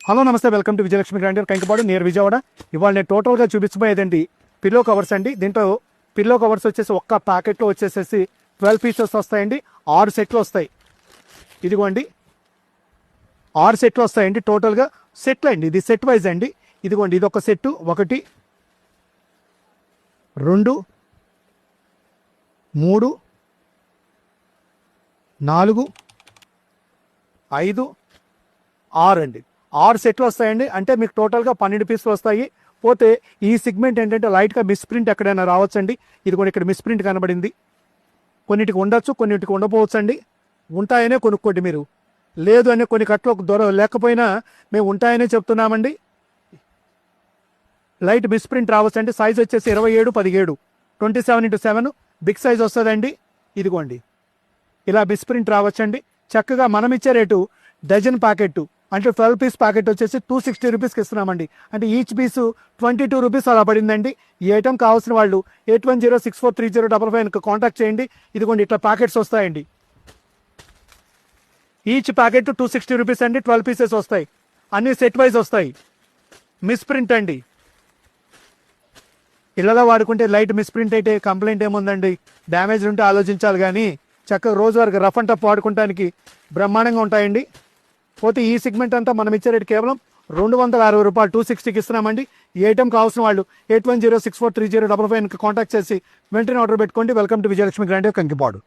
Hello నమస్తే, welcome to Vijayalakshmi grandeur Kankipadu near Vijayawada. ఇవాళ నేను టోటల్గా చూపించబోయేదండి పిల్లో కవర్స్ అండి. దీంట్లో పిల్లో కవర్స్ వచ్చేసి ఒక్క ప్యాకెట్లో వచ్చేసేసి 12 పీసెస్ వస్తాయండి. 6 సెట్లు వస్తాయి. ఇదిగోండి 6 సెట్లు వస్తాయండి. టోటల్గా సెట్లు అండి, ఇది సెట్ వైజ్ అండి. ఇదిగోండి ఇది ఒక సెట్టు, 1 2 3 4 5 6 అండి. 6 సెట్లు వస్తాయండి. అంటే మీకు టోటల్గా 12 పీసులు వస్తాయి. పోతే ఈ సిగ్మెంట్ ఏంటంటే లైట్గా మిస్ప్రింట్ ఎక్కడైనా రావచ్చండి. ఇది కూడా ఇక్కడ మిస్ప్రింట్ కనబడింది. కొన్నిటికి ఉండొచ్చు, కొన్నిటికి ఉండపోవచ్చు అండి. ఉంటాయనే కొనుక్కోండి మీరు, లేదు అనే కొన్ని కట్లు లేకపోయినా మేము ఉంటాయనే చెప్తున్నామండి. లైట్ మిస్ప్రింట్ రావచ్చండి. సైజ్ వచ్చేసి 27x17 27x7 బిగ్ సైజ్ వస్తుందండి. ఇదిగోండి ఇలా మిస్ప్రింట్ రావచ్చండి. చక్కగా మనం ఇచ్చే రేటు డజన్ ప్యాకెట్ అంటే 12 పీస్ ప్యాకెట్ వచ్చేసి 260 రూపీస్కి ఇస్తున్నామండి. అంటే ఈచ్ పీసు 22 రూపీస్ అలా పడిందండి. ఈ ఐటమ్ కావాల్సిన వాళ్ళు 8106430555 కాంటాక్ట్ చేయండి. ఇదిగోండి ఇట్లా ప్యాకెట్స్ వస్తాయండి. ఈచ్ ప్యాకెట్ 260 రూపీస్ అండి. 12 పీసెస్ వస్తాయి. అన్ని సెట్ వైజ్ వస్తాయి. మిస్ప్రింట్ అండి. ఇళ్ళలో వాడుకుంటే లైట్ మిస్ప్రింట్ అయితే కంప్లైంట్ ఏముందండి, డ్యామేజ్ ఉంటే ఆలోచించాలి. కానీ చక్కగా రోజు వరకు రఫ్ అండ్ టఫ్ వాడుకోవడానికి బ్రహ్మాండంగా ఉంటాయండి. పోతే ఈ సెగ్మెంట్ అంతా మనం ఇచ్చే రేటు కేవలం 260 రూపాయలు 260కి ఇస్తున్నామండి. ఈ ఐటమ్ కావాల్సిన వాళ్ళు 8106430555 కాంటాక్ట్ చేసి వెంటనే ఆర్డర్ పెట్టుకోండి. Welcome to Vijayalakshmi grandeur Kankipadu.